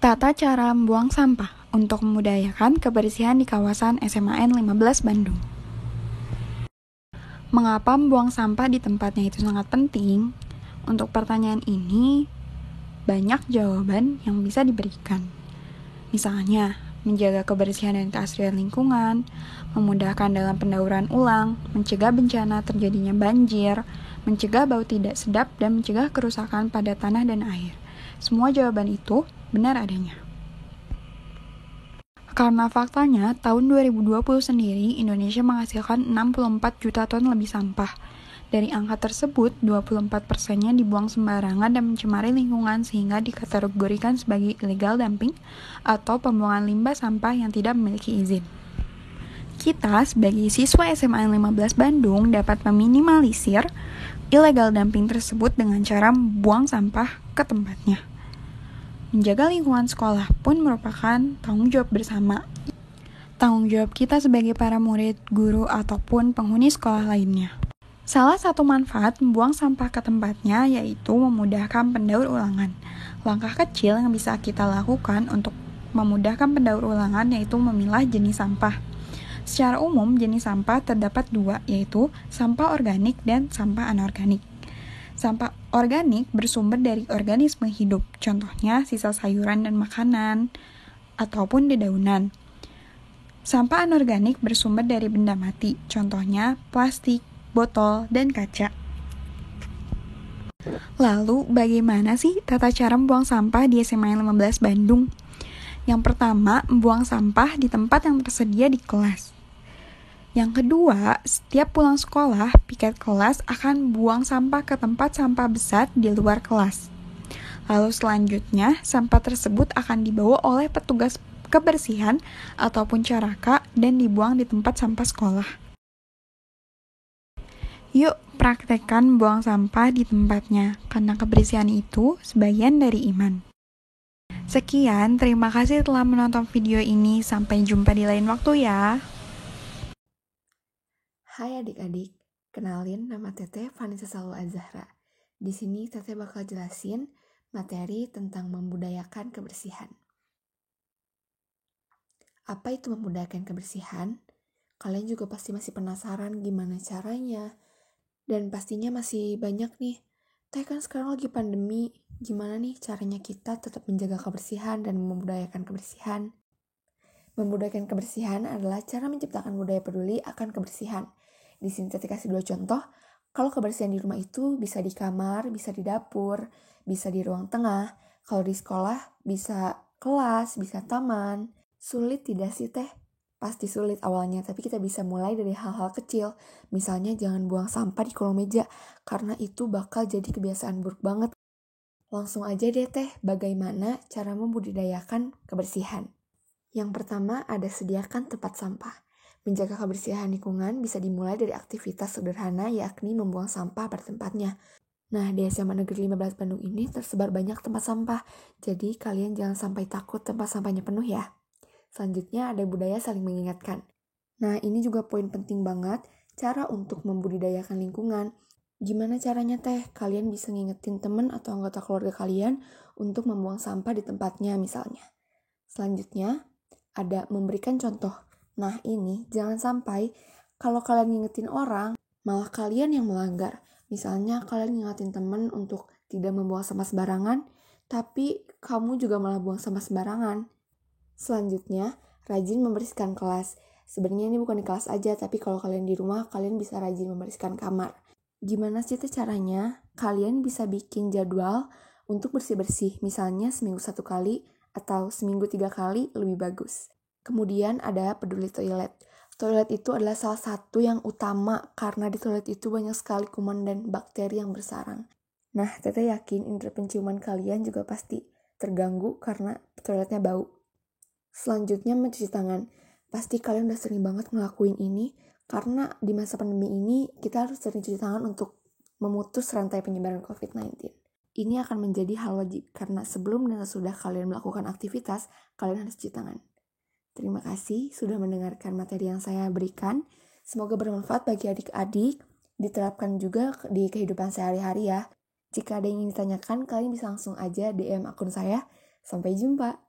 Tata cara membuang sampah untuk memudayakan kebersihan di kawasan SMAN 15 Bandung. Mengapa membuang sampah di tempatnya itu sangat penting? Untuk pertanyaan ini, banyak jawaban yang bisa diberikan. Misalnya, menjaga kebersihan dan keasrian lingkungan, memudahkan dalam pendauran ulang, mencegah bencana terjadinya banjir, mencegah bau tidak sedap, dan mencegah kerusakan pada tanah dan air. Semua jawaban itu benar adanya. Karena faktanya, tahun 2020 sendiri, Indonesia menghasilkan 64 juta ton lebih sampah. Dari angka tersebut, 24%-nya dibuang sembarangan dan mencemari lingkungan sehingga dikategorikan sebagai illegal dumping atau pembuangan limbah sampah yang tidak memiliki izin. Kita sebagai siswa SMA 15 Bandung dapat meminimalisir illegal dumping tersebut dengan cara membuang sampah ke tempatnya. Menjaga lingkungan sekolah pun merupakan tanggung jawab bersama. Tanggung jawab kita sebagai para murid, guru, ataupun penghuni sekolah lainnya. Salah satu manfaat membuang sampah ke tempatnya yaitu memudahkan pendaur ulangan. Langkah kecil yang bisa kita lakukan untuk memudahkan pendaur ulangan yaitu memilah jenis sampah. Secara umum, jenis sampah terdapat dua, yaitu sampah organik dan sampah anorganik. Sampah organik bersumber dari organisme hidup, contohnya sisa sayuran dan makanan, ataupun dedaunan. Sampah anorganik bersumber dari benda mati, contohnya plastik, botol, dan kaca. Lalu, bagaimana sih tata cara membuang sampah di SMA 15 Bandung? Yang pertama, membuang sampah di tempat yang tersedia di kelas. Yang kedua, setiap pulang sekolah, piket kelas akan buang sampah ke tempat sampah besar di luar kelas. Lalu selanjutnya, sampah tersebut akan dibawa oleh petugas kebersihan ataupun caraka dan dibuang di tempat sampah sekolah. Yuk, praktekkan buang sampah di tempatnya, karena kebersihan itu sebagian dari iman. Sekian, terima kasih telah menonton video ini. Sampai jumpa di lain waktu ya. Hai adik-adik, kenalin nama Teteh Vanessa Salwa Azahra. Di sini Teteh bakal jelasin materi tentang membudayakan kebersihan. Apa itu membudayakan kebersihan? Kalian juga pasti masih penasaran gimana caranya. Dan pastinya masih banyak nih, Teh kan sekarang lagi pandemi, gimana nih caranya kita tetap menjaga kebersihan dan membudayakan kebersihan? Membudayakan kebersihan adalah cara menciptakan budaya peduli akan kebersihan. Di sini Teti kasih 2 contoh. Kalau kebersihan di rumah itu bisa di kamar, bisa di dapur, bisa di ruang tengah. Kalau di sekolah bisa kelas, bisa taman. Sulit tidak sih Teh? Pasti sulit awalnya, tapi kita bisa mulai dari hal-hal kecil. Misalnya jangan buang sampah di kolong meja, karena itu bakal jadi kebiasaan buruk banget. Langsung aja deh Teh, bagaimana cara membudidayakan kebersihan. Yang pertama ada sediakan tempat sampah. Menjaga kebersihan lingkungan bisa dimulai dari aktivitas sederhana yakni membuang sampah pada tempatnya. Nah, di SMA Negeri 15 Bandung ini tersebar banyak tempat sampah, jadi kalian jangan sampai takut tempat sampahnya penuh ya. Selanjutnya ada budaya saling mengingatkan. Nah, ini juga poin penting banget, cara untuk membudidayakan lingkungan. Gimana caranya Teh? Kalian bisa ngingetin teman atau anggota keluarga kalian untuk membuang sampah di tempatnya misalnya. Selanjutnya, ada memberikan contoh. Nah ini jangan sampai kalau kalian ngingetin orang, malah kalian yang melanggar. Misalnya kalian ngingetin teman untuk tidak membuang sampah sembarangan, tapi kamu juga malah buang sampah sembarangan. Selanjutnya, rajin membersihkan kelas. Sebenarnya ini bukan di kelas aja, tapi kalau kalian di rumah, kalian bisa rajin membersihkan kamar. Gimana sih caranya? Kalian bisa bikin jadwal untuk bersih-bersih, misalnya seminggu 1 kali, atau seminggu 3 kali lebih bagus. Kemudian ada peduli toilet. Toilet itu adalah salah satu yang utama karena di toilet itu banyak sekali kuman dan bakteri yang bersarang. Nah, Teteh yakin indera penciuman kalian juga pasti terganggu karena toiletnya bau. Selanjutnya mencuci tangan. Pasti kalian udah sering banget ngelakuin ini karena di masa pandemi ini kita harus sering cuci tangan untuk memutus rantai penyebaran COVID-19. Ini akan menjadi hal wajib karena sebelum dan sesudah kalian melakukan aktivitas, kalian harus cuci tangan. Terima kasih sudah mendengarkan materi yang saya berikan. Semoga bermanfaat bagi adik-adik, diterapkan juga di kehidupan sehari-hari ya. Jika ada yang ingin ditanyakan, kalian bisa langsung aja DM akun saya. Sampai jumpa.